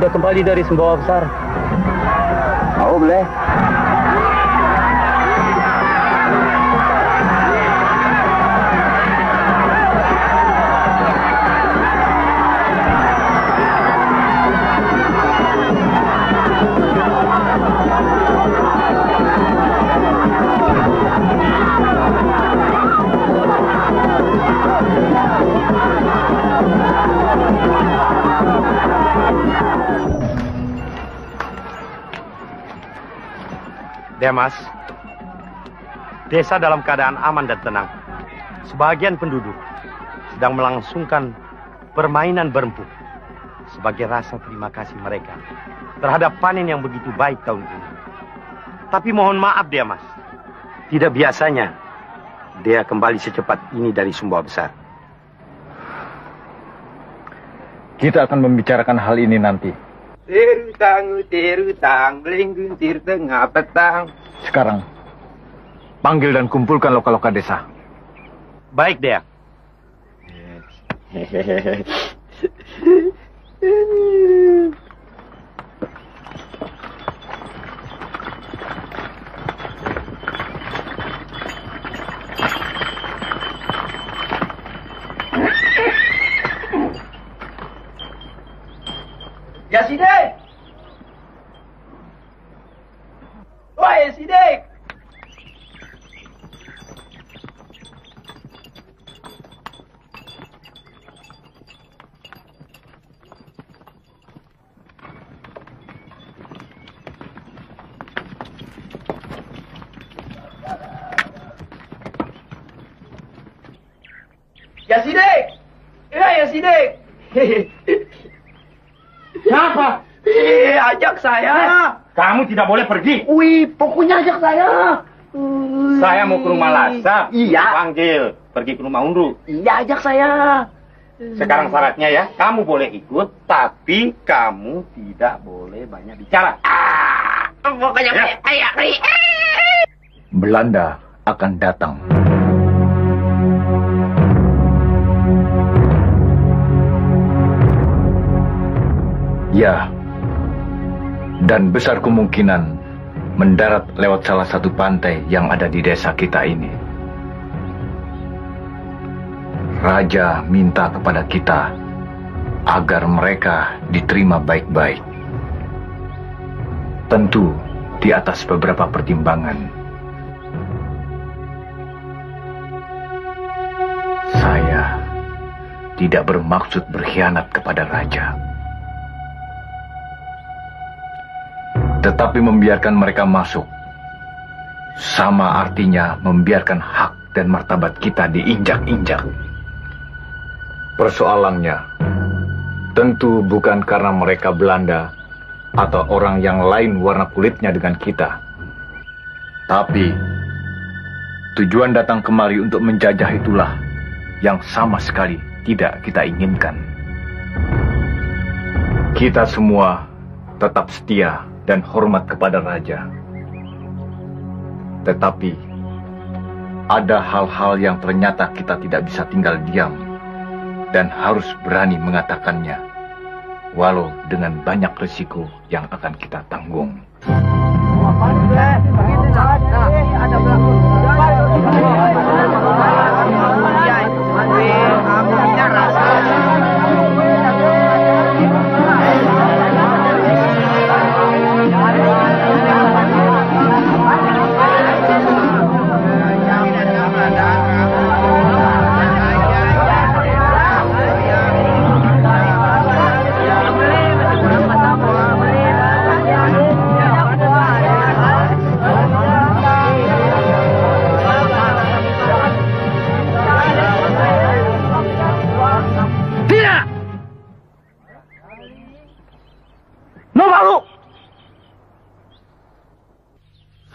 sudah kembali dari Sumbawa Besar. Mau boleh? Demas, desa dalam keadaan aman dan tenang. Sebagian penduduk sedang melangsungkan permainan berempuk sebagai rasa terima kasih mereka terhadap panen yang begitu baik tahun ini. Tapi mohon maaf Demas, tidak biasanya dia kembali secepat ini dari Sumbawa Besar. Kita akan membicarakan hal ini nanti. Terutang, belengguntir tengah petang. Sekarang, panggil dan kumpulkan loka-loka desa. Baik, Dea. Ya Sidik! Woi Sidik! Ya Sidik! Ya Sidik! Siapa? Ajak saya. Kamu tidak boleh pergi. Wih, pokoknya ajak saya. Saya mau ke rumah Lasa. Iya. Panggil, pergi ke rumah Undu. Iya, ajak saya. Sekarang syaratnya ya, kamu boleh ikut, tapi kamu tidak boleh banyak bicara. Pokoknya ya. Ayo. Belanda akan datang. Ya, dan besar kemungkinan mendarat lewat salah satu pantai yang ada di desa kita ini. Raja minta kepada kita agar mereka diterima baik-baik. Tentu di atas beberapa pertimbangan. Saya tidak bermaksud berkhianat kepada raja. Tetapi membiarkan mereka masuk sama artinya membiarkan hak dan martabat kita diinjak-injak. Persoalannya tentu bukan karena mereka Belanda atau orang yang lain warna kulitnya dengan kita. Tapi tujuan datang kemari untuk menjajah itulah yang sama sekali tidak kita inginkan. Kita semua tetap setia dan hormat kepada raja. Tetapi ada hal-hal yang ternyata kita tidak bisa tinggal diam dan harus berani mengatakannya, walau dengan banyak risiko yang akan kita tanggung.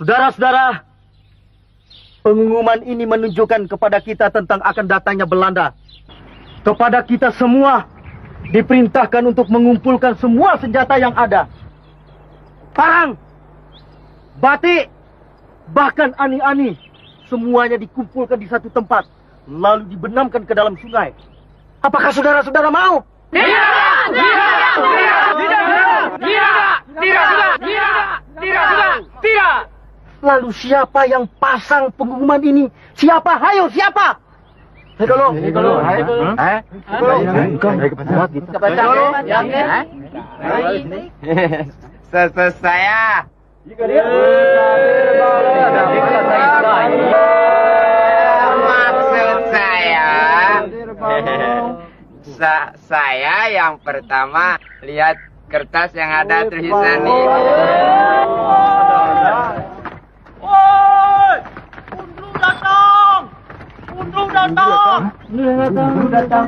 Saudara-saudara, pengumuman ini menunjukkan kepada kita tentang akan datangnya Belanda. Kepada kita semua diperintahkan untuk mengumpulkan semua senjata yang ada. Parang, batik, bahkan ani-ani, semuanya dikumpulkan di satu tempat, lalu dibenamkan ke dalam sungai. Apakah saudara-saudara mau? Tidak! Tidak. Lalu siapa yang pasang pengumuman ini? Siapa? Hayo, siapa? Saya. Maksud saya yang pertama lihat kertas yang ada tulisan ini. Undru datang.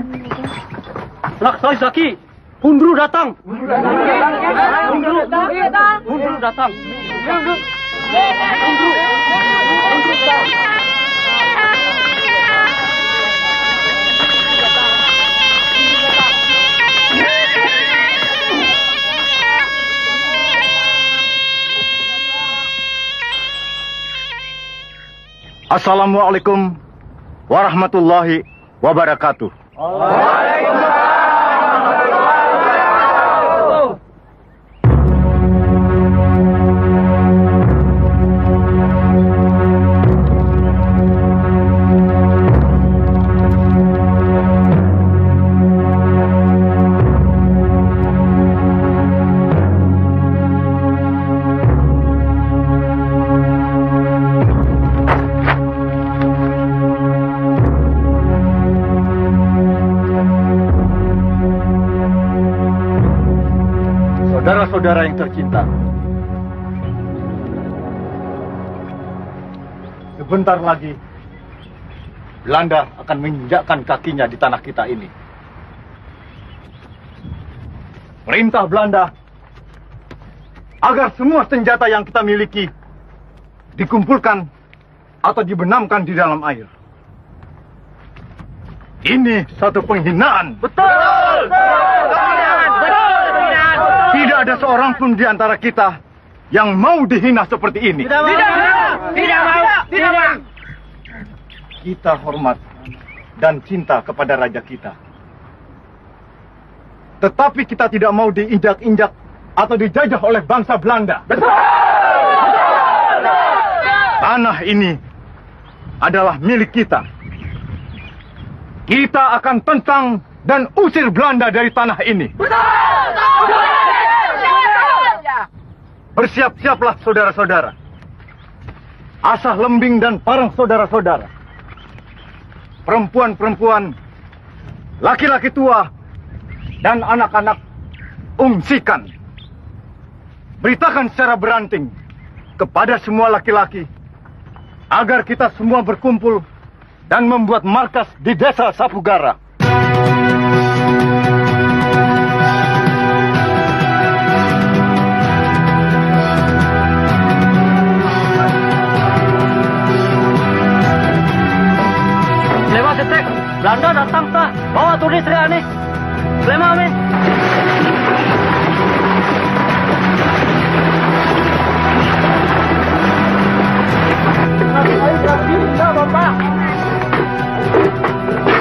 Laksai Zaki. Undru datang. Undru datang. Assalamualaikum warahmatullahi wabarakatuh. Saudara-saudara yang tercinta, sebentar lagi Belanda akan menginjakkan kakinya di tanah kita ini. Perintah Belanda agar semua senjata yang kita miliki dikumpulkan atau dibenamkan di dalam air. Ini satu penghinaan. Betul. Tidak ada seorang pun di antara kita yang mau dihina seperti ini. Tidak mau. Kita hormat dan cinta kepada raja kita. Tetapi kita tidak mau diinjak-injak atau dijajah oleh bangsa Belanda. Betul. Tanah ini adalah milik kita. Kita akan tentang dan usir Belanda dari tanah ini. Bersiap-siaplah saudara-saudara. Asah lembing dan parang saudara-saudara. Perempuan-perempuan, laki-laki tua, dan anak-anak ungsikan. Beritakan secara beranting kepada semua laki-laki agar kita semua berkumpul dan membuat markas di desa Sapugara. Belanda datang tah, bawa tulis Anis. Lema amin. Bapak.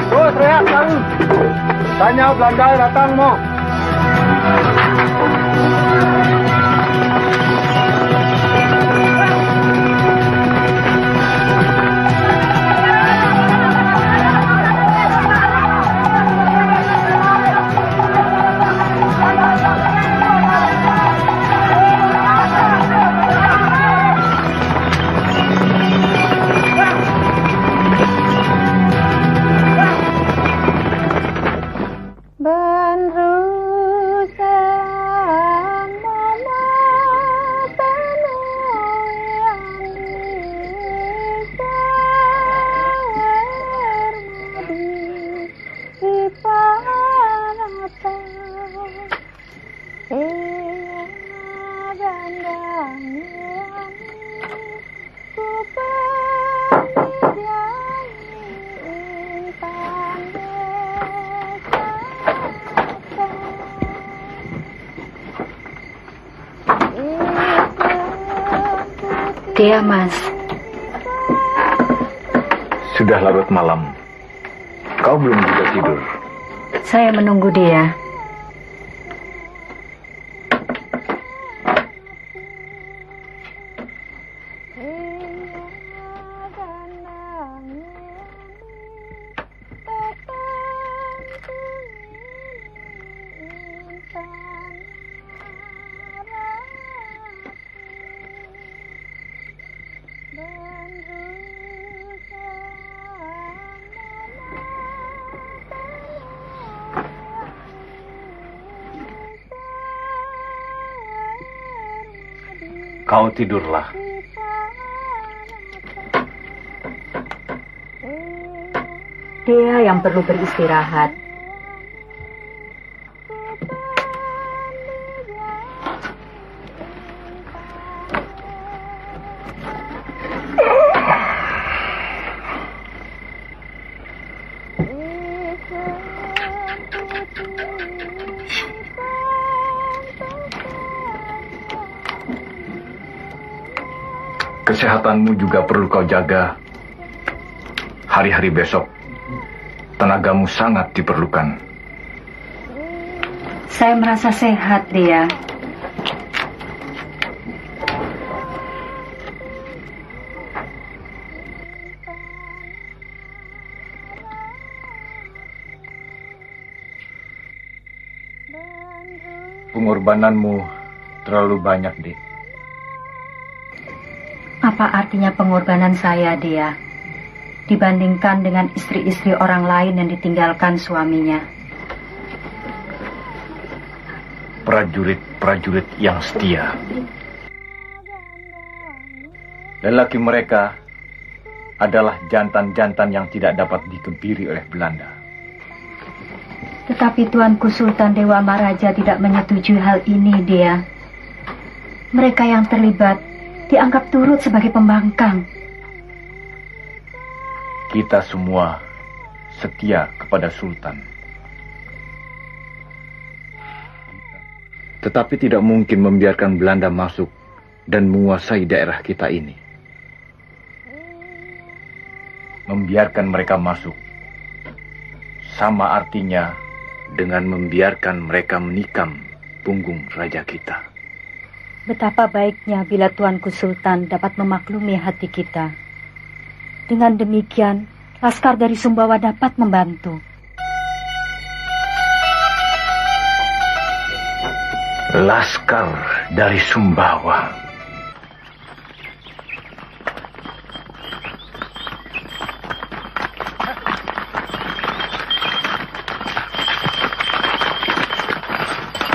Oh, teriak kamu. Tanya Belanda datang mau. Dia, Mas. Sudah larut malam. Kau belum juga tidur. Saya menunggu dia. Kau tidurlah. Dia yang perlu beristirahat. Kesehatanmu juga perlu kau jaga. Hari-hari besok, tenagamu sangat diperlukan. Saya merasa sehat, Dia. Pengorbananmu terlalu banyak, Dik. Apa artinya pengorbanan saya, Dia, dibandingkan dengan istri-istri orang lain yang ditinggalkan suaminya? Prajurit-prajurit yang setia. Lelaki mereka adalah jantan-jantan yang tidak dapat dikebiri oleh Belanda. Tetapi Tuanku Sultan Dewa Maharaja tidak menyetujui hal ini, Dia. Mereka yang terlibat dianggap turut sebagai pembangkang. Kita semua setia kepada Sultan. Tetapi tidak mungkin membiarkan Belanda masuk dan menguasai daerah kita ini. Membiarkan mereka masuk sama artinya dengan membiarkan mereka menikam punggung raja kita. Betapa baiknya bila Tuanku Sultan dapat memaklumi hati kita. Dengan demikian, laskar dari Sumbawa dapat membantu. Laskar dari Sumbawa.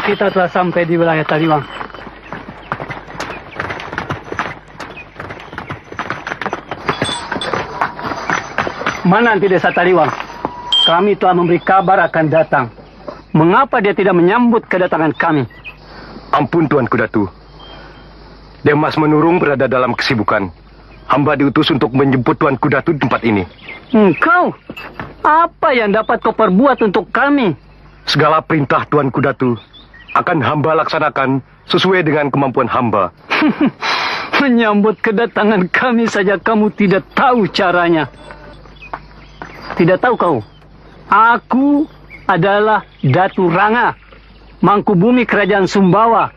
Kita telah sampai di wilayah Taliwang. Mana Anti Desa Taliwang? Kami telah memberi kabar akan datang. Mengapa dia tidak menyambut kedatangan kami? Ampun Tuanku Datu. Demas Menurung berada dalam kesibukan. Hamba diutus untuk menjemput Tuanku Datu di tempat ini. Engkau? Apa yang dapat kau perbuat untuk kami? Segala perintah Tuanku Datu akan hamba laksanakan sesuai dengan kemampuan hamba. Menyambut kedatangan kami saja kamu tidak tahu caranya. Tidak tahu kau? Aku adalah Datu Ranga, Mangkubumi Kerajaan Sumbawa,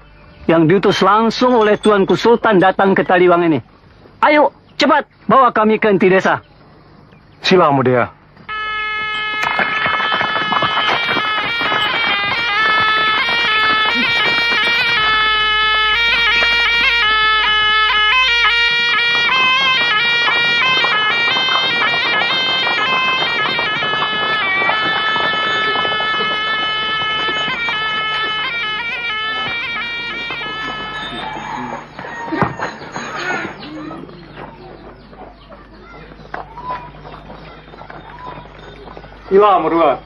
yang diutus langsung oleh Tuanku Sultan datang ke Taliwang ini. Ayo, cepat bawa kami ke inti desa. Sila Mudaya. Sila Murua.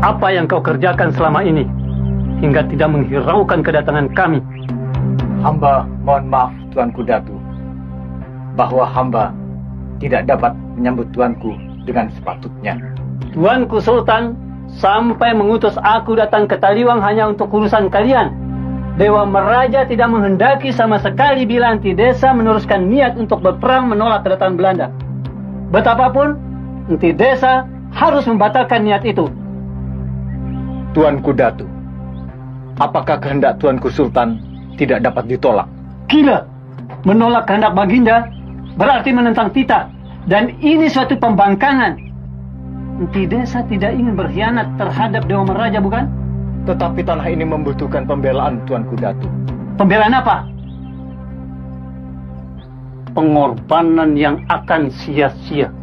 Apa yang kau kerjakan selama ini hingga tidak menghiraukan kedatangan kami? Hamba mohon maaf Tuanku Datu, bahwa hamba tidak dapat menyambut Tuanku dengan sepatutnya. Tuanku Sultan sampai mengutus aku datang ke Taliwang hanya untuk urusan kalian. Dewa Maharaja tidak menghendaki sama sekali bila Anti Desa meneruskan niat untuk berperang menolak kedatangan Belanda. Betapapun, Anti Desa harus membatalkan niat itu. Tuanku Datu, apakah kehendak Tuanku Sultan tidak dapat ditolak? Gila! Menolak kehendak Baginda berarti menentang titah. Dan ini suatu pembangkangan. Desa tidak ingin berkhianat terhadap Dewa Meraja, bukan? Tetapi tanah ini membutuhkan pembelaan Tuanku Datu. Pembelaan apa? Pengorbanan yang akan sia-sia.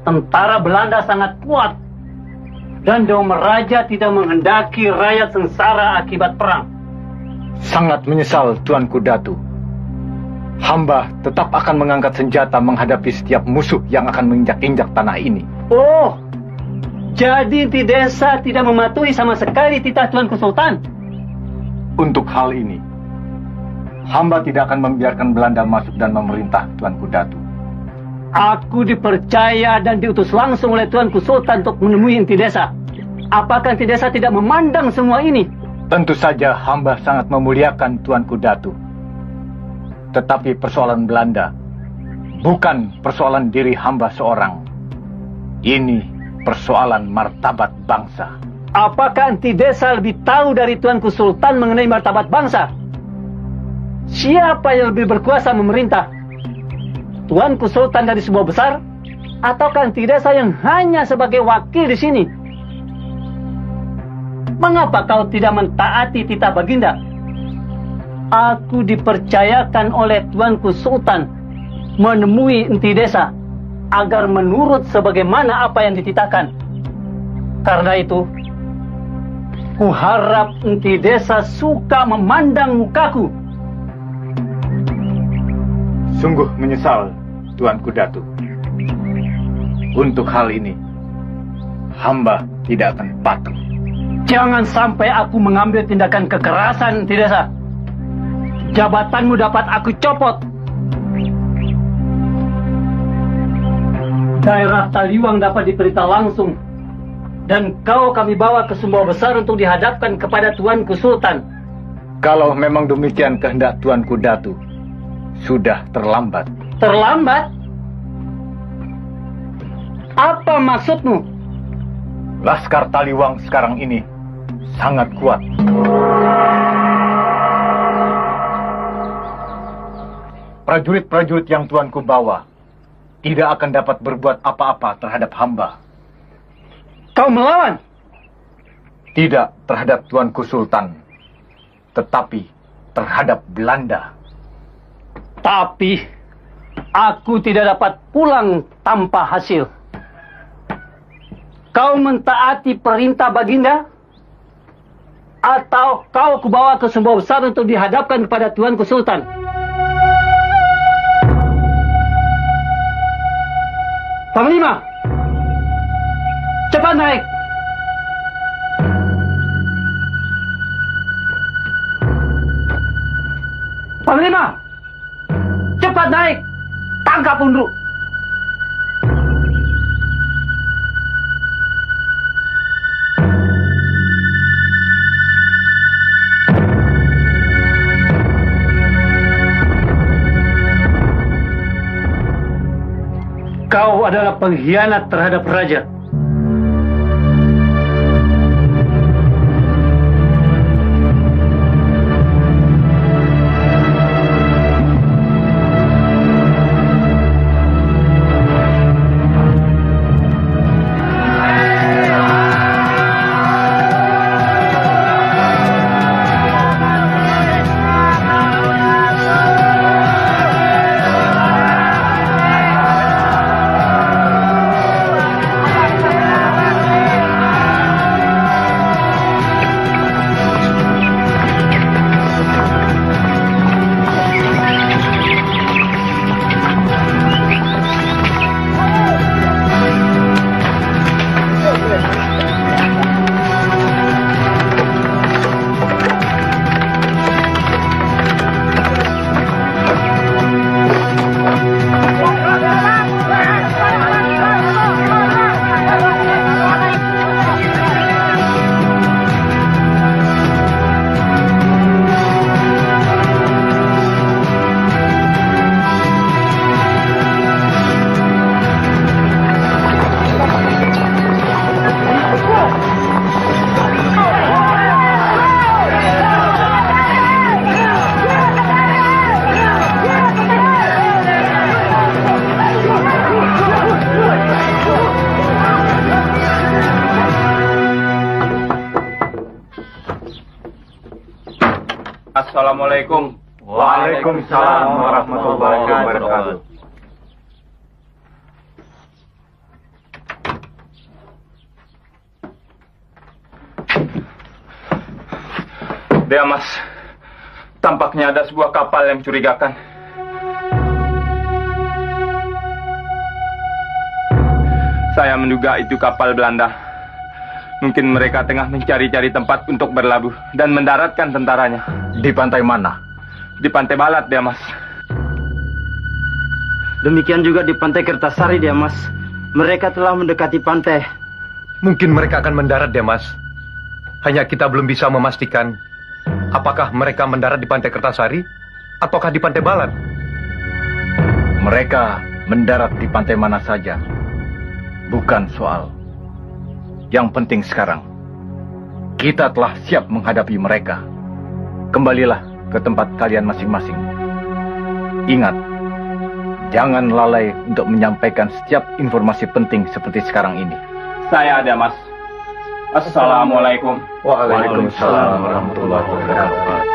Tentara Belanda sangat kuat. Dan Dewa Meraja tidak menghendaki rakyat sengsara akibat perang. Sangat menyesal Tuanku Datu. Hamba tetap akan mengangkat senjata menghadapi setiap musuh yang akan menginjak-injak tanah ini. Oh, jadi Desa tidak mematuhi sama sekali titah Tuanku Sultan? Untuk hal ini, hamba tidak akan membiarkan Belanda masuk dan memerintah Tuanku Datu. Aku dipercaya dan diutus langsung oleh Tuanku Sultan untuk menemui inti desa. Apakah inti desa tidak memandang semua ini? Tentu saja hamba sangat memuliakan Tuanku Datu. Tetapi persoalan Belanda bukan persoalan diri hamba seorang. Ini persoalan martabat bangsa. Apakah inti desa lebih tahu dari Tuanku Sultan mengenai martabat bangsa? Siapa yang lebih berkuasa memerintah? Tuanku Sultan dari sebuah besar, ataukah inti desa yang hanya sebagai wakil di sini? Mengapa kau tidak mentaati titah Baginda? Aku dipercayakan oleh Tuanku Sultan menemui inti desa agar menurut sebagaimana apa yang dititahkan. Karena itu, kuharap inti desa suka memandang mukaku. Sungguh menyesal, Tuanku Datu. Untuk hal ini, hamba tidak akan patuh. Jangan sampai aku mengambil tindakan kekerasan, inti desa. Jabatanmu dapat aku copot. Daerah Taliwang dapat diperintah langsung. Dan kau kami bawa ke Sumbawa Besar untuk dihadapkan kepada Tuanku Sultan. Kalau memang demikian kehendak Tuanku Datu, sudah terlambat. Terlambat? Apa maksudmu? Laskar Taliwang sekarang ini sangat kuat. Prajurit-prajurit yang Tuanku bawa tidak akan dapat berbuat apa-apa terhadap hamba. Kau melawan? Tidak terhadap Tuanku Sultan, tetapi terhadap Belanda. Tapi aku tidak dapat pulang tanpa hasil. Kau mentaati perintah Baginda? Atau kau kubawa ke Sumbawa Besar untuk dihadapkan kepada Tuanku Sultan? Panglima, cepat naik. Panglima, cepat naik. Tangkap Undru. Kau adalah pengkhianat terhadap raja. Assalamualaikum. Waalaikumsalam warahmatullahi wabarakatuh. Mas, tampaknya ada sebuah kapal yang mencurigakan. Saya menduga itu kapal Belanda. Mungkin mereka tengah mencari-cari tempat untuk berlabuh dan mendaratkan tentaranya. Di pantai mana? Di pantai Balat, Mas. Demikian juga di pantai Kertasari, Mas. Mereka telah mendekati pantai. Mungkin mereka akan mendarat, Mas. Hanya kita belum bisa memastikan apakah mereka mendarat di pantai Kertasari ataukah di pantai Balat. Mereka mendarat di pantai mana saja. Bukan soal. Yang penting sekarang, kita telah siap menghadapi mereka. Kembalilah ke tempat kalian masing-masing. Ingat, jangan lalai untuk menyampaikan setiap informasi penting seperti sekarang ini. Saya ada, Mas. Assalamualaikum. Waalaikumsalam warahmatullahi wabarakatuh.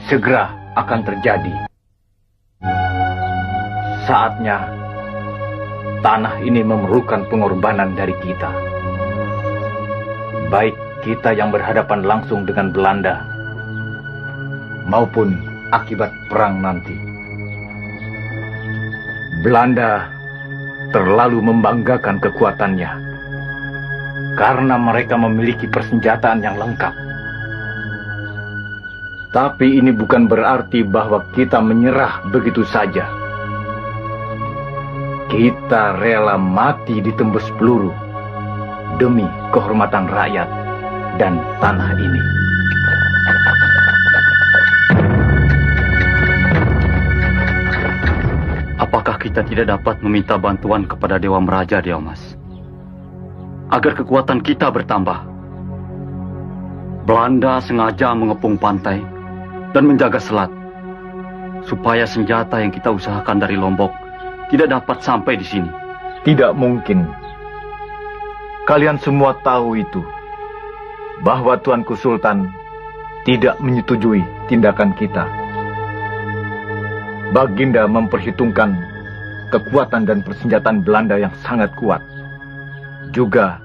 Segera akan terjadi. Saatnya tanah ini memerlukan pengorbanan dari kita. Baik kita yang berhadapan langsung dengan Belanda, maupun akibat perang nanti. Belanda terlalu membanggakan kekuatannya, karena mereka memiliki persenjataan yang lengkap. Tapi ini bukan berarti bahwa kita menyerah begitu saja. Kita rela mati ditembus peluru demi kehormatan rakyat dan tanah ini. Apakah kita tidak dapat meminta bantuan kepada Dewa Meraja, Mas? Agar kekuatan kita bertambah. Belanda sengaja mengepung pantai dan menjaga selat, supaya senjata yang kita usahakan dari Lombok tidak dapat sampai di sini. Tidak mungkin. Kalian semua tahu itu, bahwa Tuanku Sultan tidak menyetujui tindakan kita. Baginda memperhitungkan kekuatan dan persenjataan Belanda yang sangat kuat, juga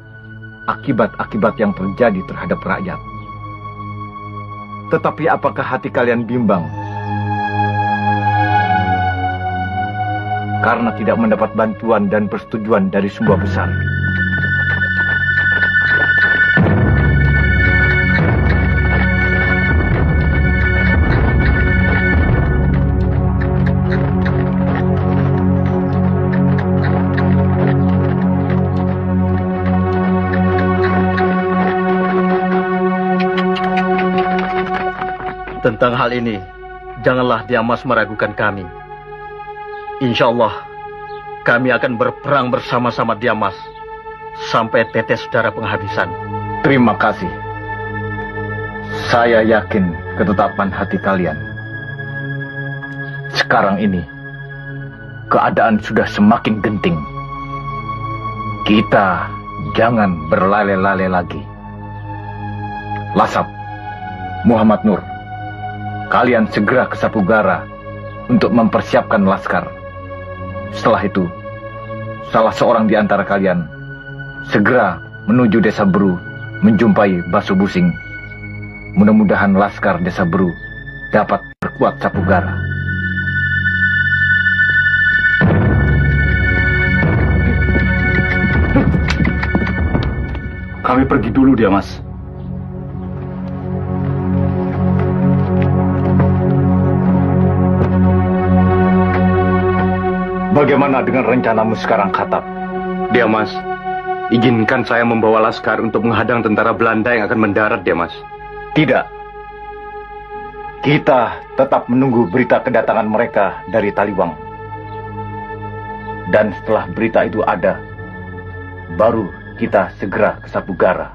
akibat-akibat yang terjadi terhadap rakyat. Tetapi apakah hati kalian bimbang karena tidak mendapat bantuan dan persetujuan dari Sumba Besar? Tentang hal ini, janganlah Mas meragukan kami. Insya Allah, kami akan berperang bersama-sama Mas sampai tetes darah penghabisan. Terima kasih. Saya yakin ketetapan hati kalian. Sekarang ini, keadaan sudah semakin genting. Kita jangan berlale-lale lagi. Lasap, Muhammad Nur, kalian segera ke Sapugara untuk mempersiapkan laskar. Setelah itu, salah seorang di antara kalian segera menuju Desa Beru menjumpai Basu Busing. Mudah-mudahan laskar Desa Beru dapat berkuat Sapugara. Kami pergi dulu, Mas. Bagaimana dengan rencanamu sekarang, Khattab? Mas, izinkan saya membawa laskar untuk menghadang tentara Belanda yang akan mendarat, Mas. Tidak. Kita tetap menunggu berita kedatangan mereka dari Taliwang. Dan setelah berita itu ada, baru kita segera ke Sapugara.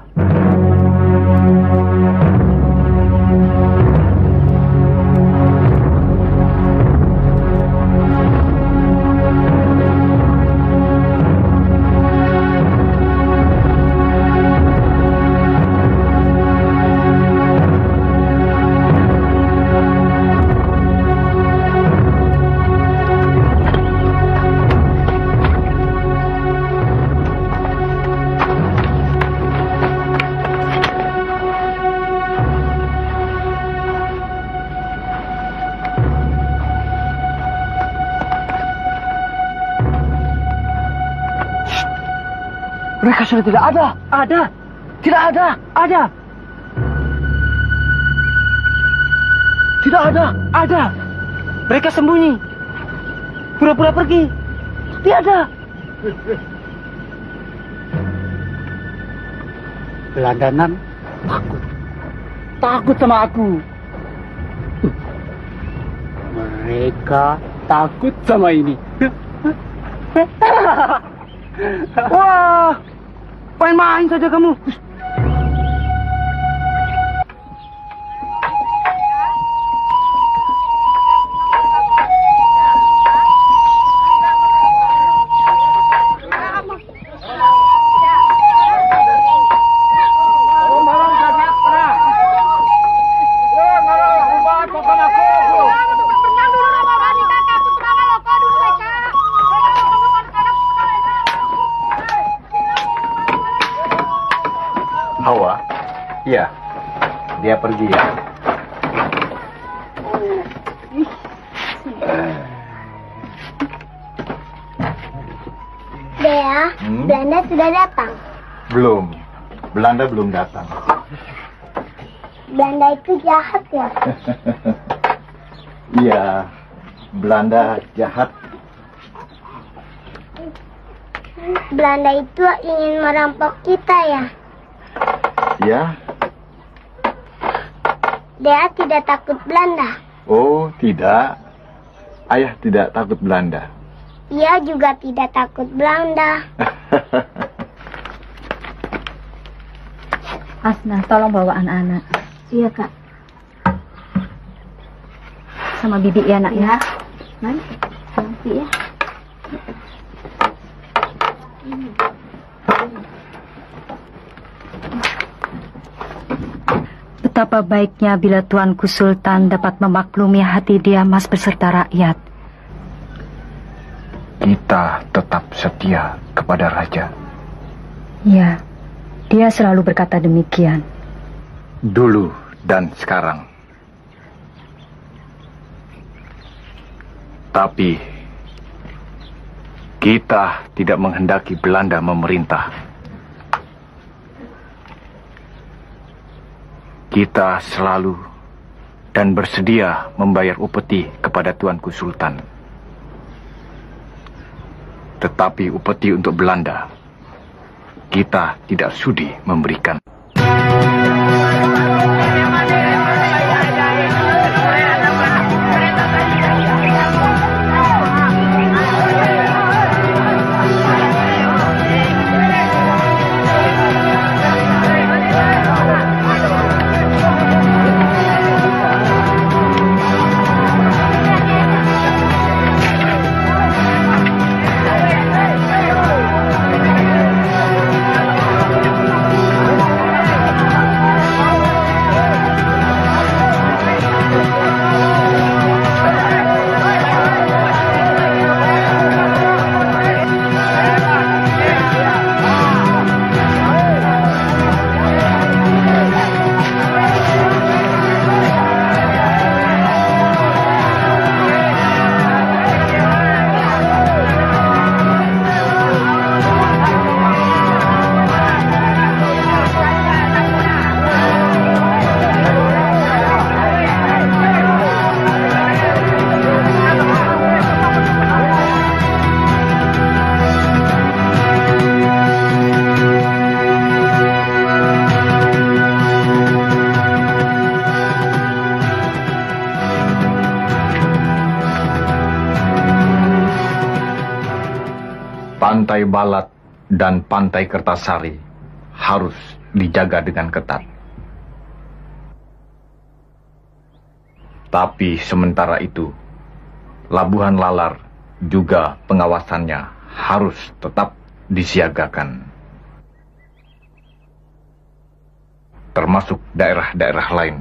Mereka sudah tidak ada. Ada. Tidak ada. Ada. Tidak ada. Ada. Mereka sembunyi. Pura-pura pergi. Tiada. Belandanan takut. Takut sama aku. Mereka takut sama ini. Wah, main-main saja kamu. Hawa? Iya. Dia pergi ya. Dea, Belanda sudah datang. Belum. Belanda belum datang. Belanda itu jahat ya? Iya. Belanda jahat. Belanda itu ingin merampok kita ya? Ya. Dea tidak takut Belanda. Oh, tidak. Ayah tidak takut Belanda. Ia juga tidak takut Belanda. Asna, tolong bawa anak-anak. Iya, Kak. Sama bibi ya, nak ya. Mari, nanti ya. Betapa baiknya bila Tuanku Sultan dapat memaklumi hati Diamas beserta rakyat. Kita tetap setia kepada raja. Ya, dia selalu berkata demikian. Dulu dan sekarang. Tapi kita tidak menghendaki Belanda memerintah. Kita selalu dan bersedia membayar upeti kepada Tuanku Sultan. Tetapi upeti untuk Belanda, kita tidak sudi memberikan. Pantai Balat dan Pantai Kertasari harus dijaga dengan ketat. Tapi sementara itu, Labuhan Lalar juga pengawasannya harus tetap disiagakan. Termasuk daerah-daerah lain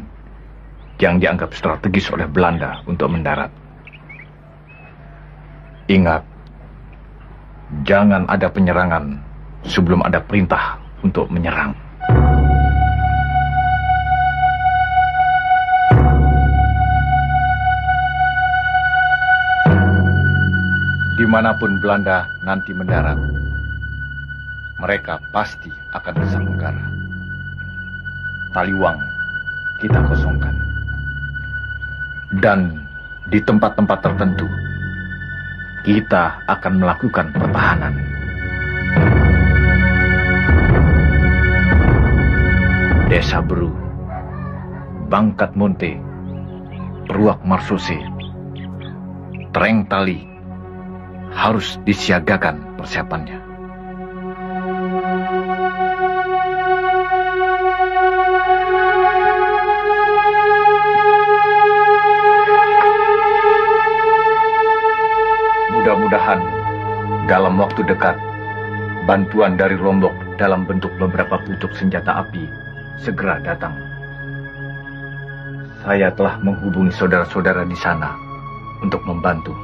yang dianggap strategis oleh Belanda untuk mendarat. Ingat, jangan ada penyerangan sebelum ada perintah untuk menyerang. Dimanapun Belanda nanti mendarat, mereka pasti akan bisa menggara. Taliwang kita kosongkan. Dan di tempat-tempat tertentu, kita akan melakukan pertahanan. Desa Beru, Bangkat Monte, Ruak Marsose, Tereng Tali, harus disiagakan persiapannya. Mudah-mudahan dalam waktu dekat, bantuan dari Lombok dalam bentuk beberapa pucuk senjata api segera datang. Saya telah menghubungi saudara-saudara di sana untuk membantu.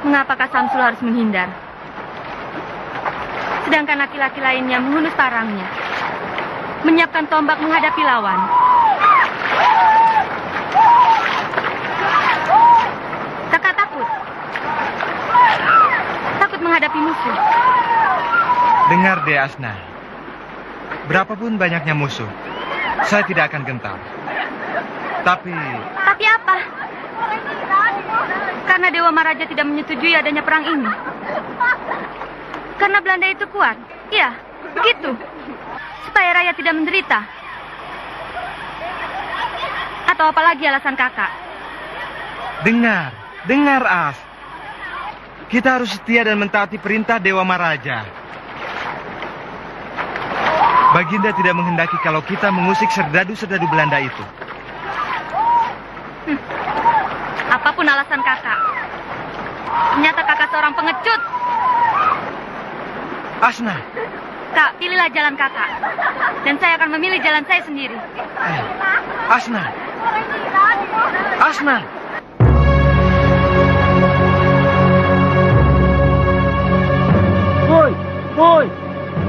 Mengapakah Samsul harus menghindar? Sedangkan laki-laki lainnya menghunus parangnya, menyiapkan tombak menghadapi lawan. Kakak takut? Takut menghadapi musuh? Dengar deh Asna, berapapun banyaknya musuh, saya tidak akan gentar. Tapi apa? Karena Dewa Maraja tidak menyetujui adanya perang ini. Karena Belanda itu kuat. Iya, begitu. Supaya rakyat tidak menderita. Atau apalagi alasan kakak? Dengar As. Kita harus setia dan mentaati perintah Dewa Maraja. Baginda tidak menghendaki kalau kita mengusik serdadu-serdadu Belanda itu. Apapun alasan kakak, ternyata kakak seorang pengecut. Asna. Kak, pilihlah jalan kakak. Dan saya akan memilih jalan saya sendiri. Asna. Asna. Woi,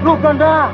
lu Belanda.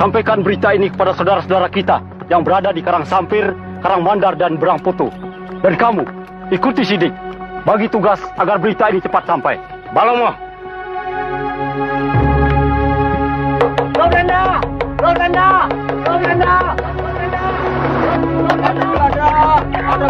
sampaikan berita ini kepada saudara-saudara kita yang berada di Karang Sampir, Karang Mandar, dan Berang Putu. Dan kamu, ikuti Sidik. Bagi tugas agar berita ini cepat sampai. Balomo. Belanda! Belanda! Belanda! Ada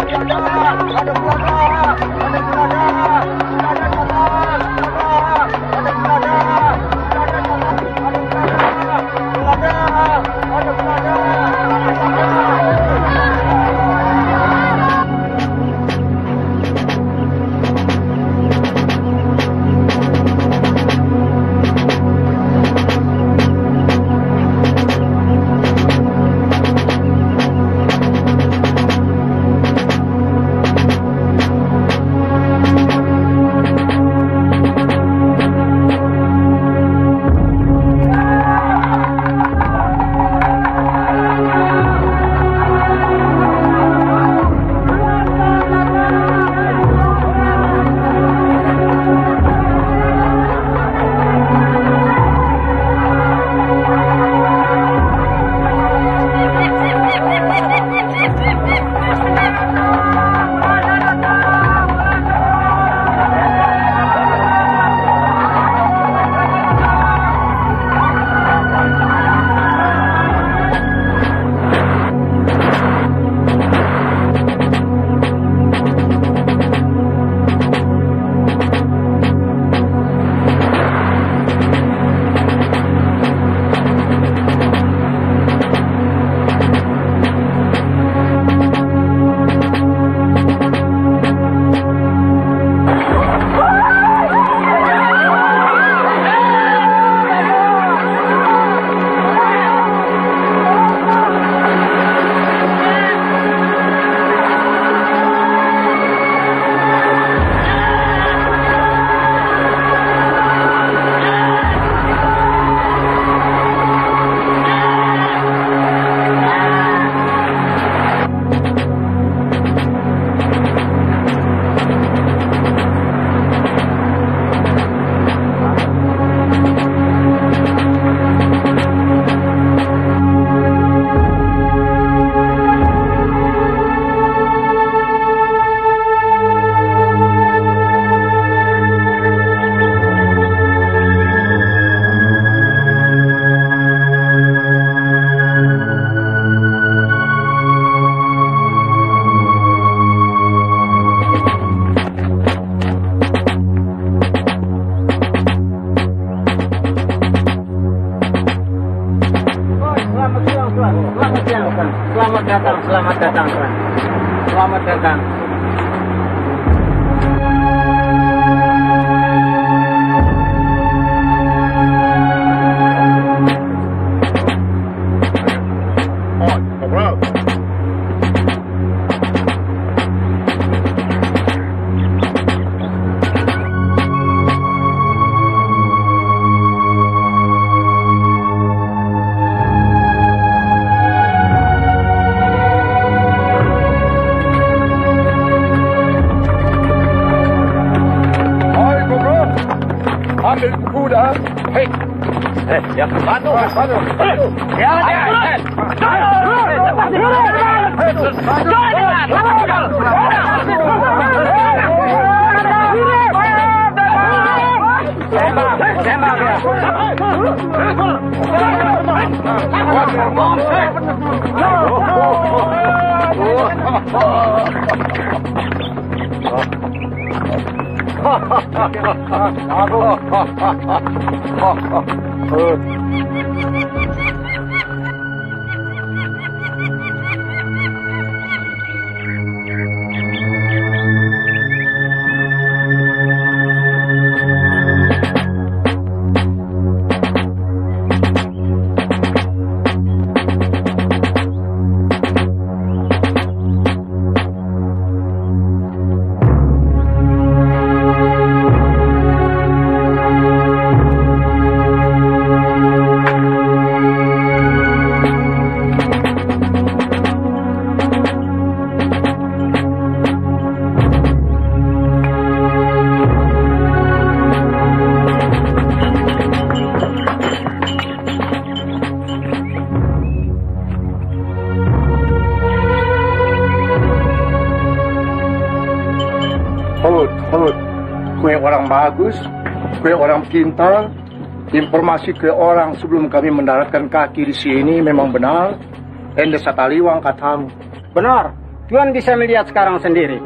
Selamat datang, selamat datang, selamat datang. Ya, bantu. bagus, kue orang pintar. Informasi ke orang sebelum kami mendaratkan kaki di sini memang benar. Ende sataliwang katamu. Benar. Tuan bisa melihat sekarang sendiri.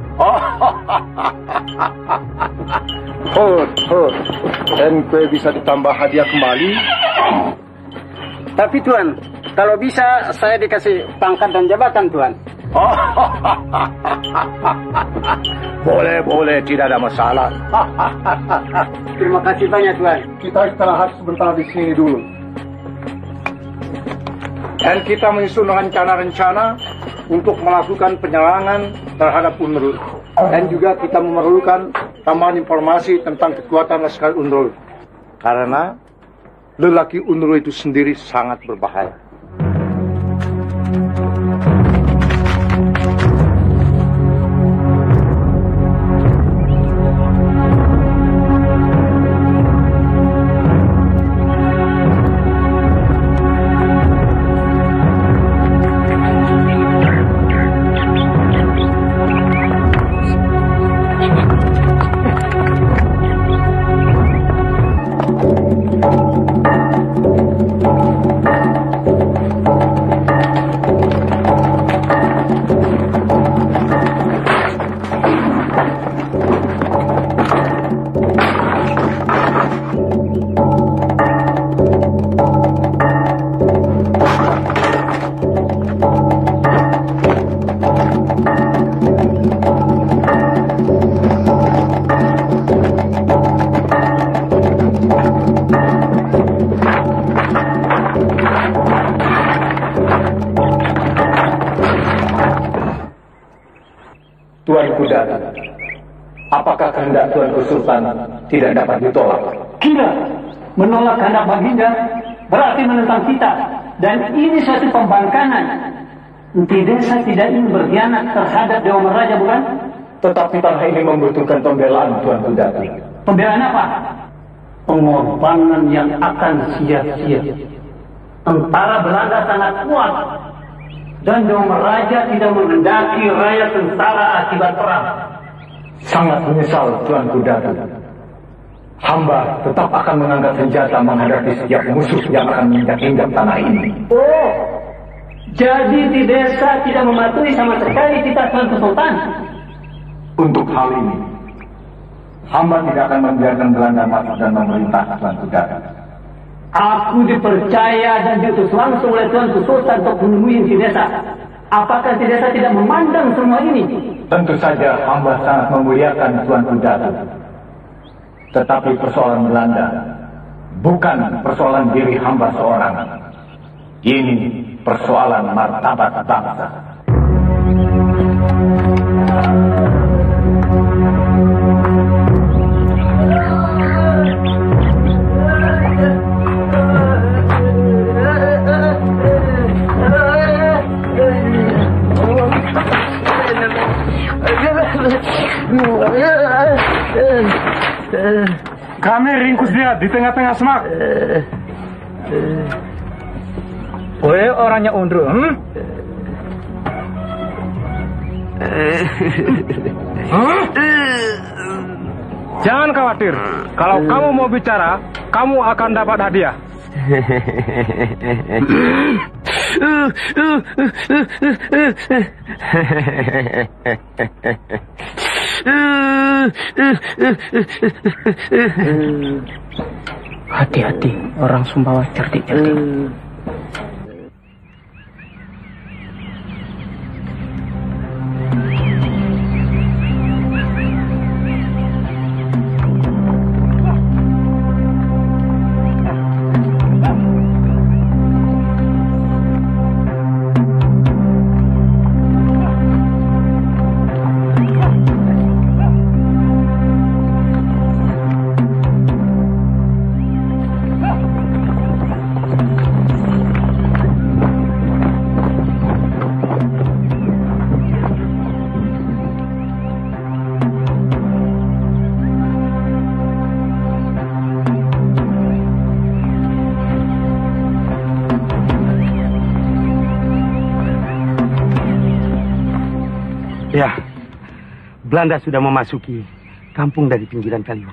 Dan kue bisa ditambah hadiah kembali. Tapi Tuan, kalau bisa saya dikasih pangkat dan jabatan Tuan. Boleh, tidak ada masalah. Terima kasih banyak Tuan. Kita istirahat sebentar di sini dulu. Dan kita menyusun rencana-rencana untuk melakukan penyerangan terhadap UNRUL. Dan juga kita memerlukan tambahan informasi tentang kekuatan Laskar UNRUL. Karena lelaki UNRUL itu sendiri sangat berbahaya. Tuanku datang. Apakah kehendak Tuanku Sultan tidak dapat ditolak? Gila, menolak kehendak Baginda berarti menentang kita. Dan ini suatu pembangkangan. Desa tidak ingin berkhianat terhadap Dewa Raja, bukan? Tetapi tanah ini membutuhkan pembelaan Tuanku datang. Pembelaan apa? Pengorbanan yang akan sia-sia. Tentara Belanda sangat kuat. Dan Dewa Raja tidak menghendaki rakyat sengsara akibat perang. Sangat menyesal Tuanku datang. Hamba tetap akan mengangkat senjata menghadapi setiap musuh yang akan menginjak-injak tanah ini. Oh, jadi di desa tidak mematuhi sama sekali kita Tuan Sultan. Untuk hal ini, hamba tidak akan membiarkan Belanda masuk dan memerintah Tuanku datang. Aku dipercaya dan diutus langsung oleh Tuan Sultan untuk menemui si desa. Apakah si desa tidak memandang semua ini? Tentu saja hamba sangat memuliakan Tuanku datang. Tetapi persoalan Belanda bukan persoalan diri hamba seorang. Ini persoalan martabat bangsa. Kami ringkus dia di tengah-tengah semak. Kowe orangnya UNRUL, Jangan khawatir. Kalau kamu mau bicara, kamu akan dapat hadiah. Hati-hati, orang Sumbawa cerdik-cerdik. Ya, Belanda sudah memasuki kampung dari pinggiran Kaliwang.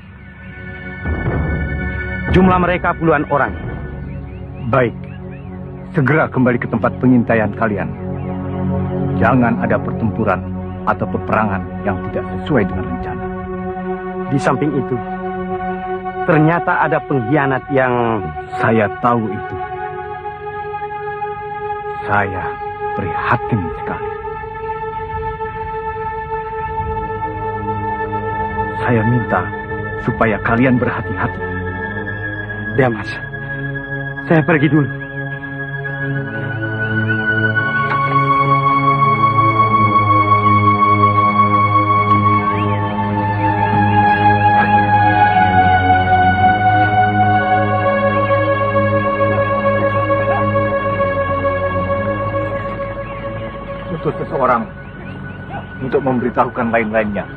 Jumlah mereka puluhan orang. Baik, segera kembali ke tempat pengintaian kalian. Jangan ada pertempuran atau peperangan yang tidak sesuai dengan rencana. Di samping itu, ternyata ada pengkhianat yang... Saya tahu itu. Saya prihatin sekali. Saya minta supaya kalian berhati-hati. Damas, saya pergi dulu. Utus seseorang untuk memberitahukan lain-lainnya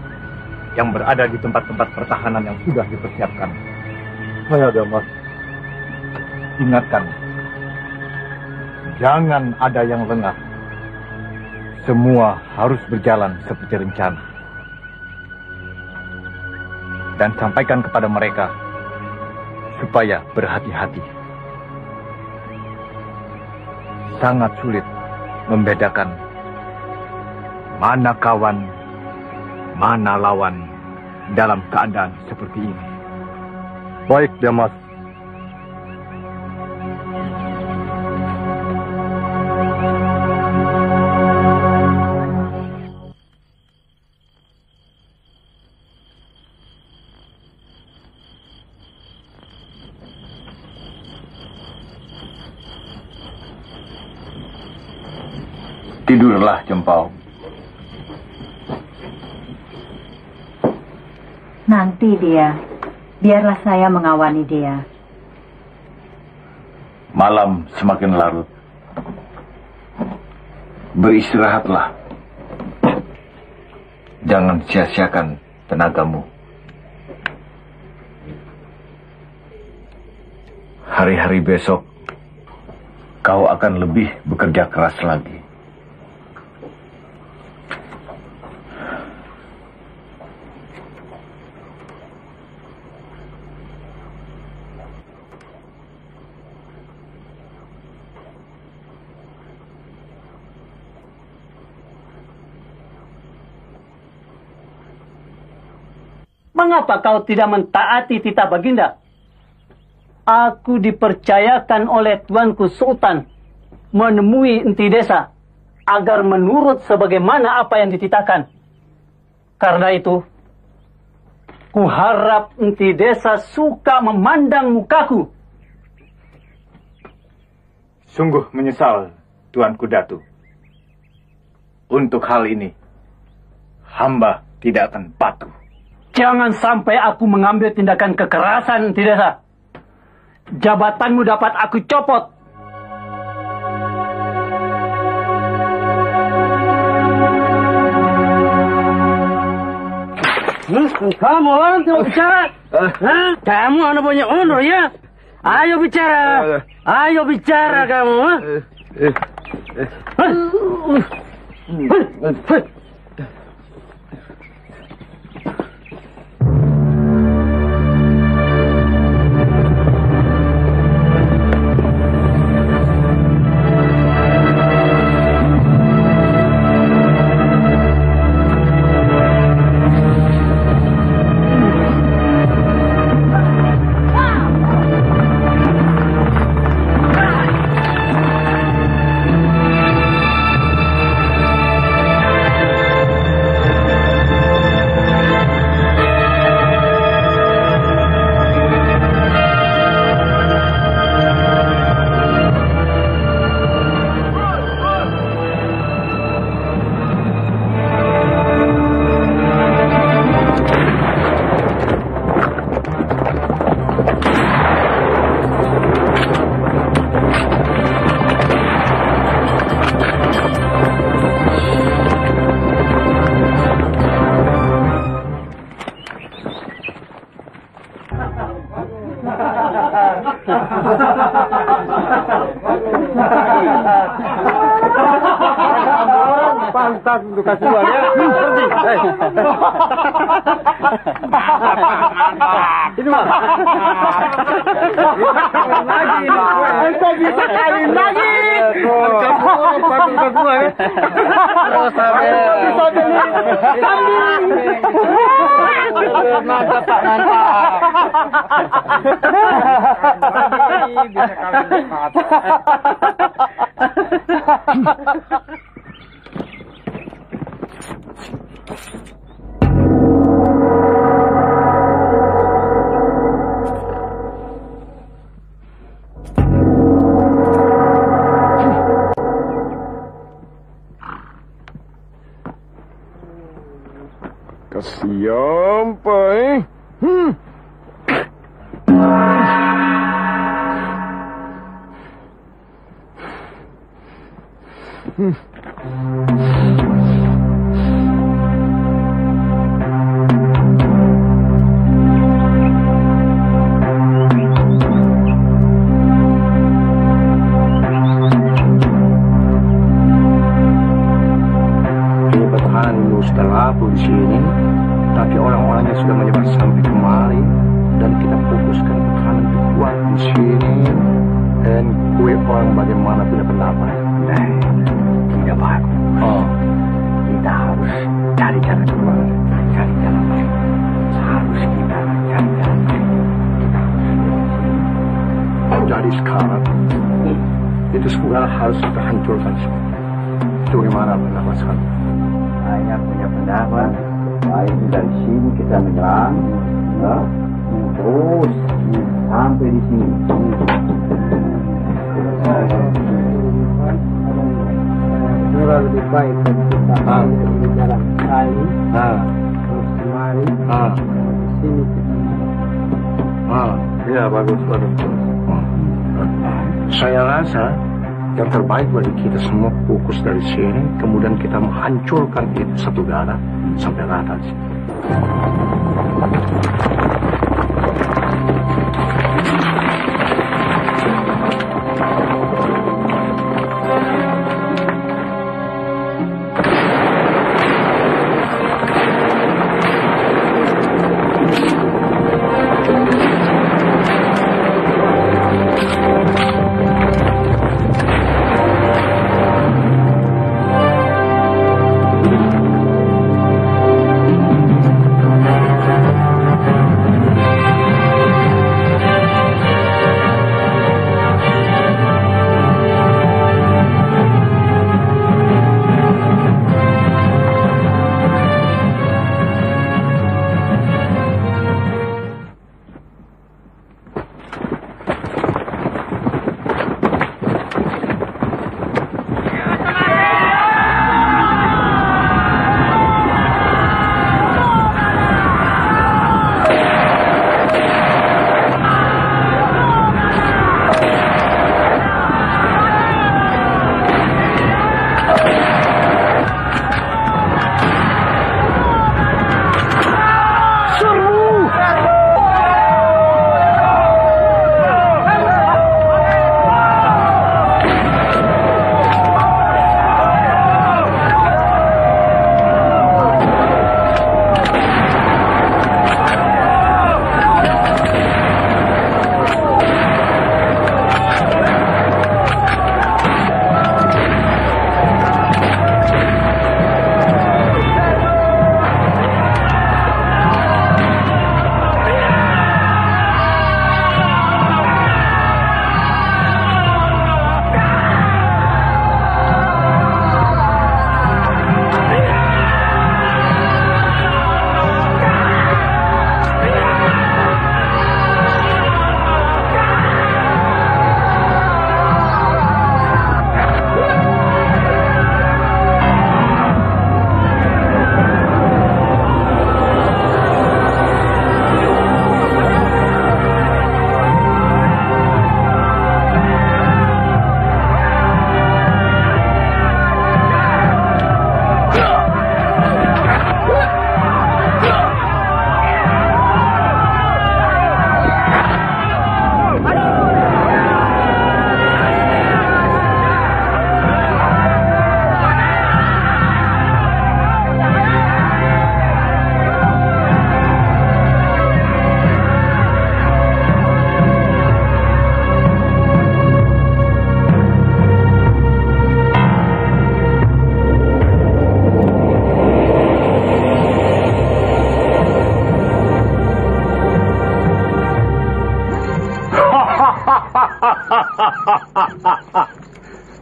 yang berada di tempat-tempat pertahanan yang sudah dipersiapkan. Saya Damas. Ingatkan, jangan ada yang lengah. Semua harus berjalan seperti rencana. Dan sampaikan kepada mereka supaya berhati-hati. Sangat sulit membedakan mana kawan, mana lawan dalam keadaan seperti ini. Baik, Damas. Tidurlah, Jempau. Nanti dia. Biarlah saya mengawani dia. Malam semakin larut. Beristirahatlah. Jangan sia-siakan tenagamu. Hari-hari besok, kau akan lebih bekerja keras lagi. Mengapa kau tidak mentaati titah Baginda? Aku dipercayakan oleh Tuanku Sultan menemui enti desa agar menurut sebagaimana apa yang dititahkan. Karena itu, kuharap enti desa suka memandang mukaku. Sungguh menyesal, Tuanku Datu. Untuk hal ini, hamba tidak akan patuh. Jangan sampai aku mengambil tindakan kekerasan enti desa. Jabatanmu dapat aku copot. Kamu orang tidak bicara? Kamu anak punya honor ya? Ayo bicara. Ayo bicara kamu. Pantas untuk kasih uangnya. Ini mah. Lagi. Engkau bisa kawin lagi. Mantap Pak, mantap. Bisa kawin cepat. Kasihan, Pak. Ini bertahan sudah laku di sini, tapi orang-orangnya sudah menyebar sampai kemari, dan kita fokuskan pertahanan itu kuat di sini. Dan kue orang bagaimana punya pendapat? Nah, tidak bagus. Oh, kita harus cari jalan keluar, cari jalan lain. Harus kita cari jalan lain. Jadi sekarang itu segala harus kita hancurkan semua. Itu gimana pendapat sekarang? Saya punya pendapat, baik dari sini kita menyerang, ya, terus sampai di sini. Lebih baik kita ambil jalan kali, terus kemari, di sini kita. Ya bagus. Saya rasa yang terbaik bagi kita semua fokus dari sini, kemudian kita menghancurkan itu satu daerah sampai rata di sini.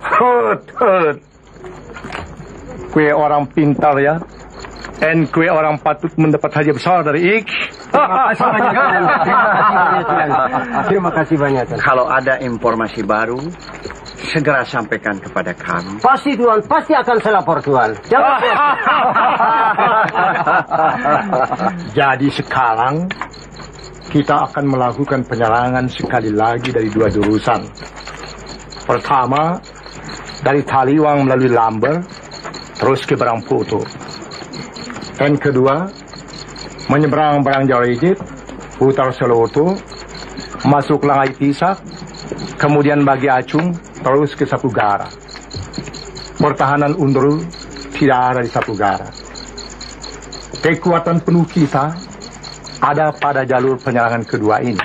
Hut. Kue orang pintar ya. Dan kue orang patut mendapat hadiah besar dari Ik. Terima kasih banyak. Kalau ada informasi baru, segera sampaikan kepada kami. Pasti Tuan, pasti akan saya lapor Tuan. Jangan. Jadi sekarang kita akan melakukan penyerangan sekali lagi dari dua jurusan. Pertama, dari Taliwang melalui Lamber, terus ke Barangpoto. Dan kedua, menyeberang Barangjarejit, putar Seloto, masuk Langai Pisak, kemudian bagi Acung, terus ke Sapugara. Pertahanan Undru tidak ada di Sapugara. Kekuatan penuh kita ada pada jalur penyerangan kedua ini.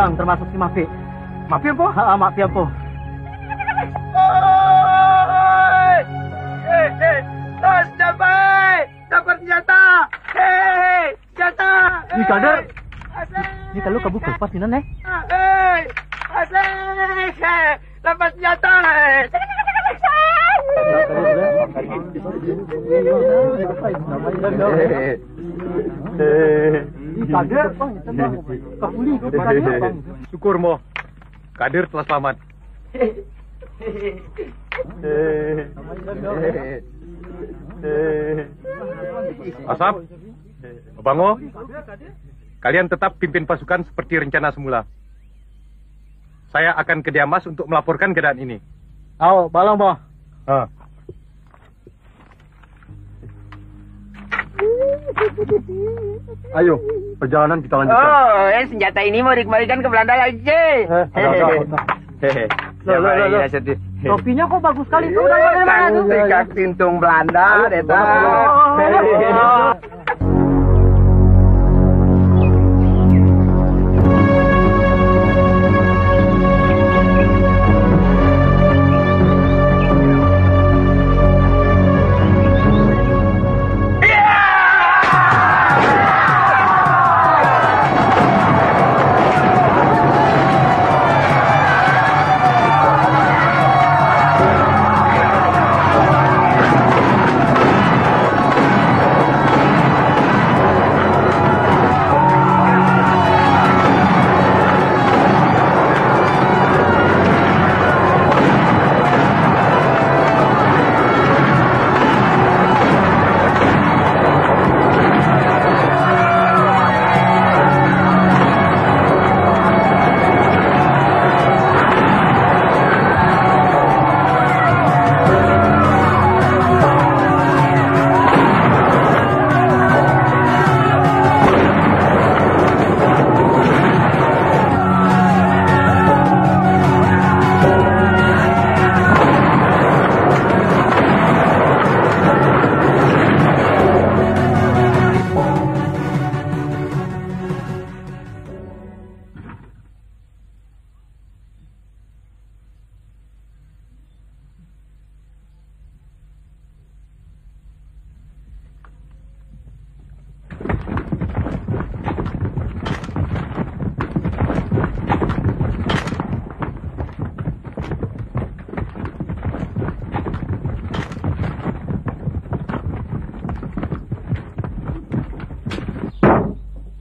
Termasuk si Mafi. Mafi apa? Mafi apa? Dapat senjata! Hei, senjata! Ni kada. Ni kalau kabur ke pas ni nane. Hei, asik! Dapat senjata! Syukur Mo, Kadir telah selamat. Asap, Bango, kalian tetap pimpin pasukan seperti rencana semula. Saya akan ke Diamas untuk melaporkan keadaan ini. Balong Mo. Ayo, perjalanan kita lanjutkan. Senjata ini mau dikembalikan ke Belanda lagi. Topinya kok bagus sekali tuh. Tikak tintung Belanda, Deta.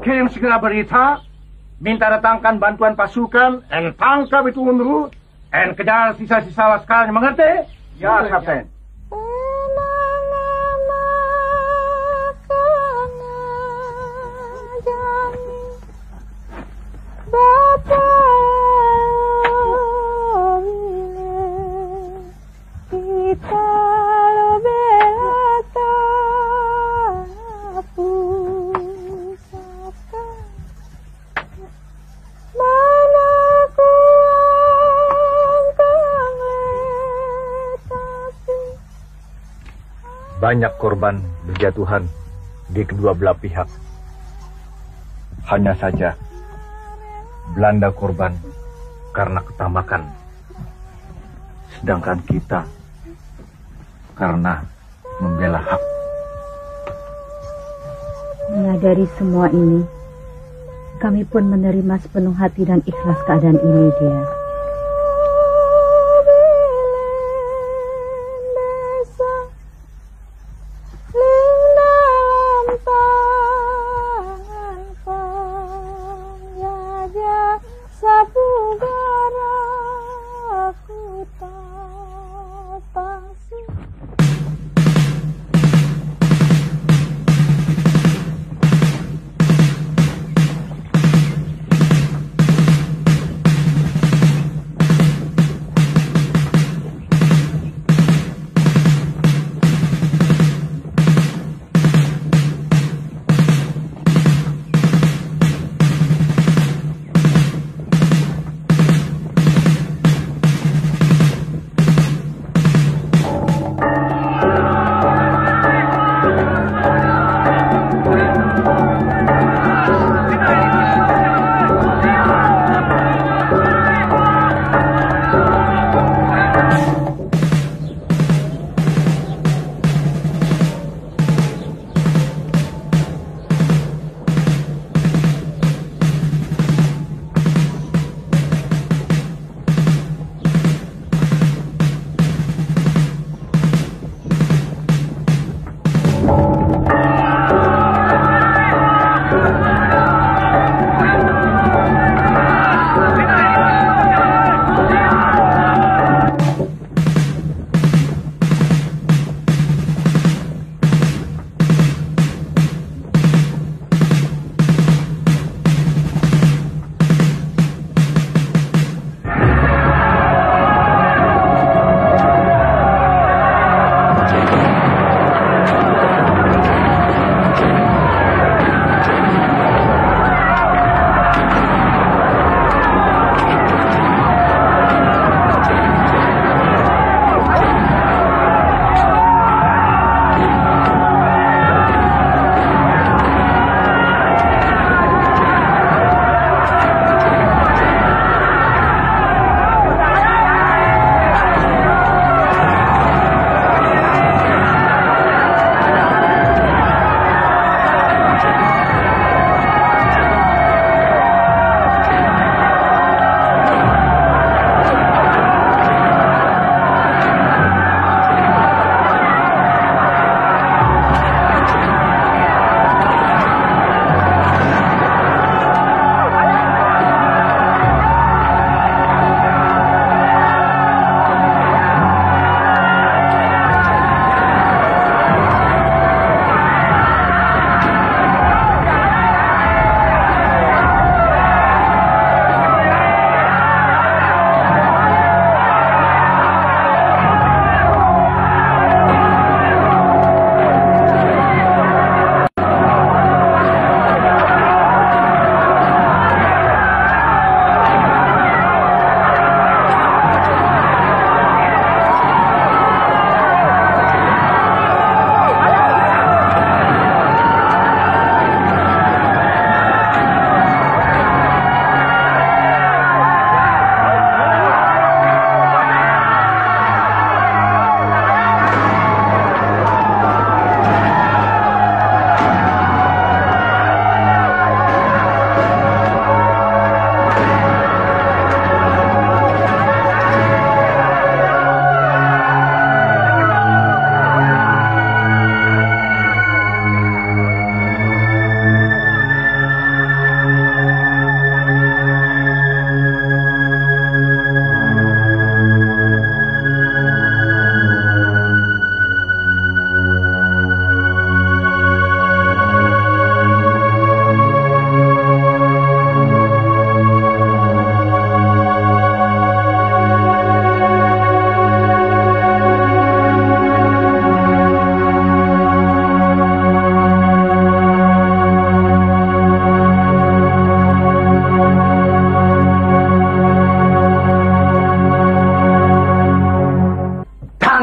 Kirim segera berita, minta datangkan bantuan pasukan, dan tangkap itu Unru, dan kejar sisa-sisa laskarnya, mengerti? Ya, Kapten. banyak korban berjatuhan di kedua belah pihak. Hanya saja Belanda korban karena ketamakan, sedangkan kita karena membela hak. Menyadari semua ini, kami pun menerima sepenuh hati dan ikhlas keadaan ini, dia.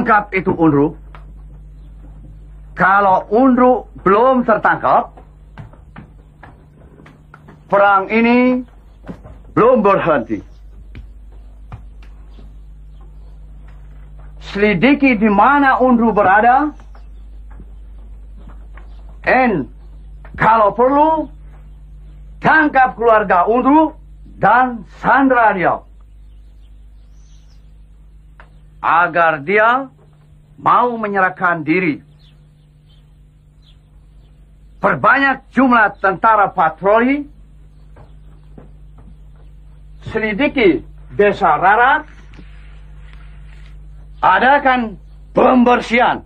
Tangkap itu Unru. Kalau Undruk belum tertangkap, perang ini belum berhenti. Selidiki di mana Undruk berada, dan kalau perlu, tangkap keluarga Undruk dan sandera dia, agar dia mau menyerahkan diri. Perbanyak jumlah tentara patroli, selidiki desa Rarat, adakan pembersihan.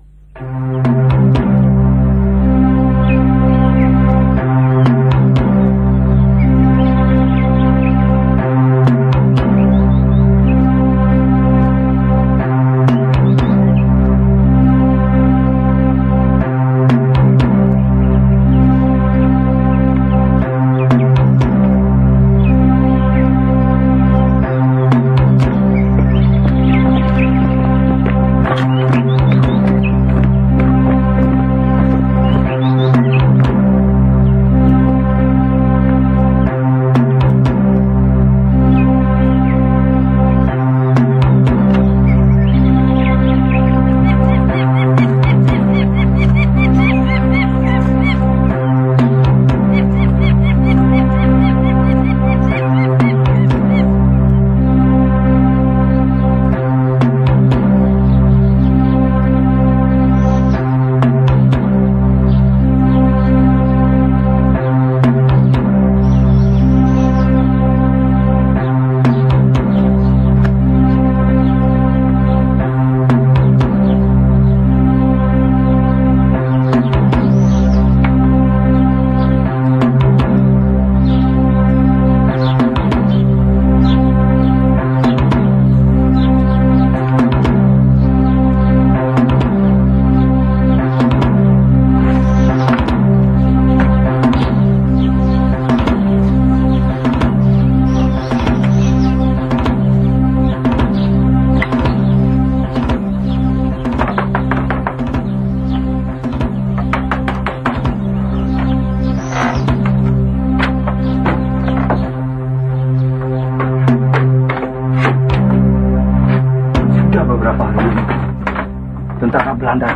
Tentara Belanda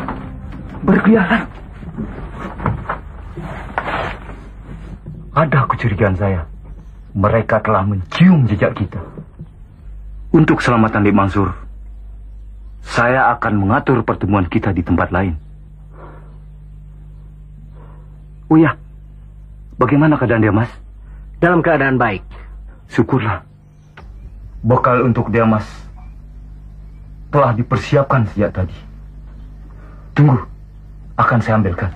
berkeliaran. Ada kecurigaan saya. Mereka telah mencium jejak kita. Untuk keselamatan Dek Mansur, saya akan mengatur pertemuan kita di tempat lain. Oh ya, bagaimana keadaan dia, Mas? Dalam keadaan baik. Syukurlah. Bekal untuk dia, Mas, telah dipersiapkan sejak tadi. Tunggu, akan saya ambilkan.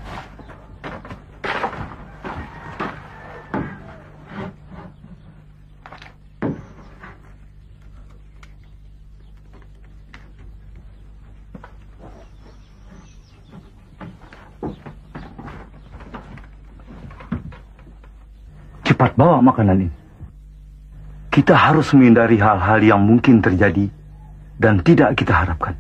Cepat bawa makanan ini. Kita harus menghindari hal-hal yang mungkin terjadi dan tidak kita harapkan.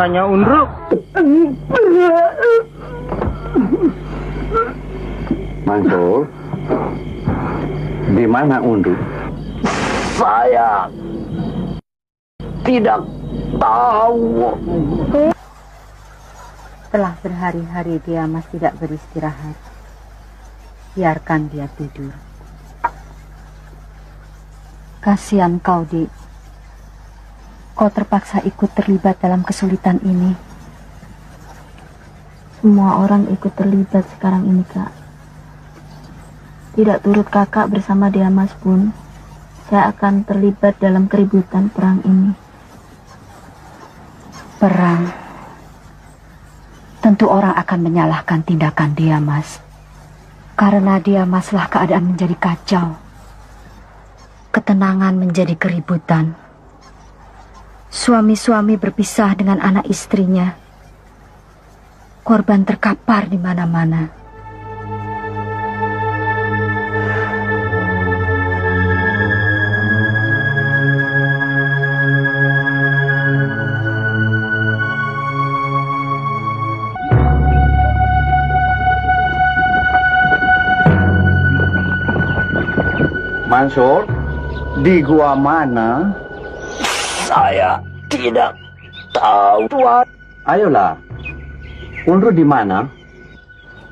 caranya, Undru? Mansur, di mana Undru? Saya tidak tahu. Telah berhari-hari Diamas tidak beristirahat. Biarkan dia tidur. Kasihan kau, Dik. Kau terpaksa ikut terlibat dalam kesulitan ini. Semua orang ikut terlibat sekarang ini, Kak. Tidak turut kakak bersama Diamas pun, saya akan terlibat dalam keributan perang ini. Perang. Tentu orang akan menyalahkan tindakan Diamas. Karena Diamaslah keadaan menjadi kacau. Ketenangan menjadi keributan. Suami-suami berpisah dengan anak istrinya. Korban terkapar di mana-mana. Mansur, di gua mana? Saya tidak tahu, Tuan. Ayolah, Undru di mana?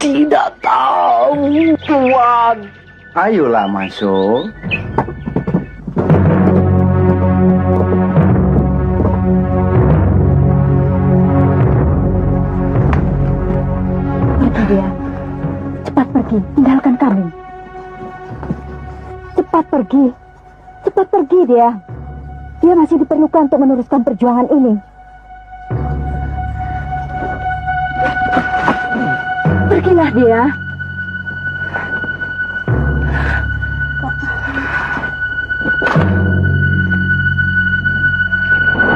Tidak tahu, Tuan. Ayolah, Mansur. Pergi dia. Cepat pergi, tinggalkan kami. Cepat pergi. Cepat pergi dia. Dia masih diperlukan untuk meneruskan perjuangan ini. Pergilah dia.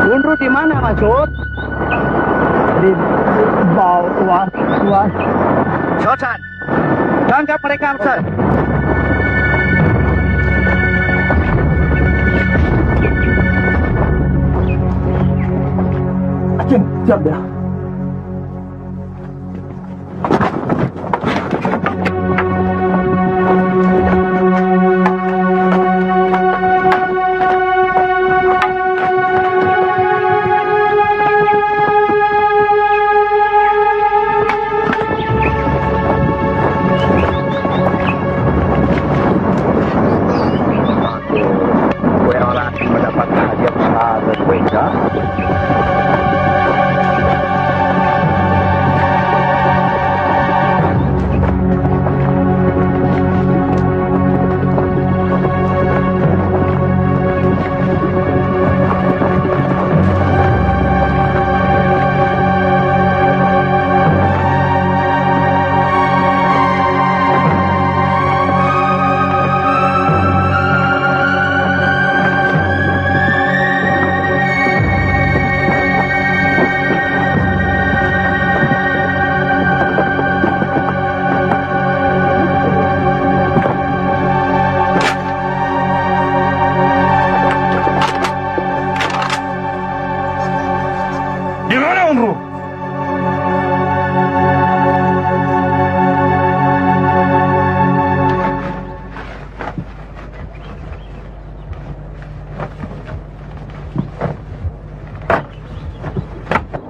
Undru di mana, Mansur? Di bawah, Tuan. Sultan, tangkap mereka, Sultan. Siap dia. Gue orang mendapatkan hadiah besar dari mereka.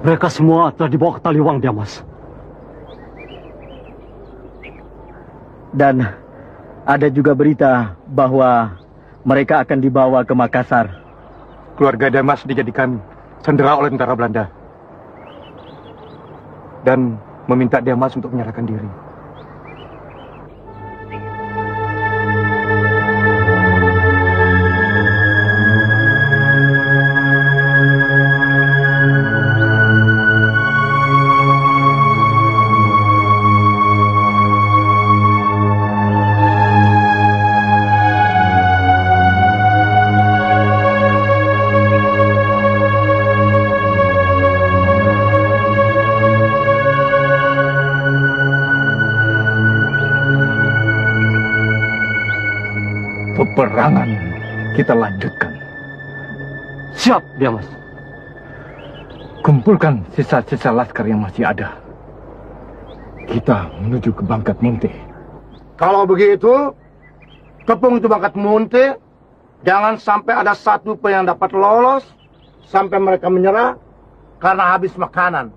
Mereka semua telah dibawa ke Taliwang, Diamas. Dan ada juga berita bahwa mereka akan dibawa ke Makassar. Keluarga Diamas dijadikan sandera oleh tentara Belanda. Dan meminta Diamas untuk menyerahkan diri. Peperangan kita lanjutkan. Siap, Diamas. Kumpulkan sisa-sisa laskar yang masih ada. Kita menuju ke Bangkat Munte. Kalau begitu, kepung itu Bangkat Munte. Jangan sampai ada satu pun yang dapat lolos sampai mereka menyerah karena habis makanan.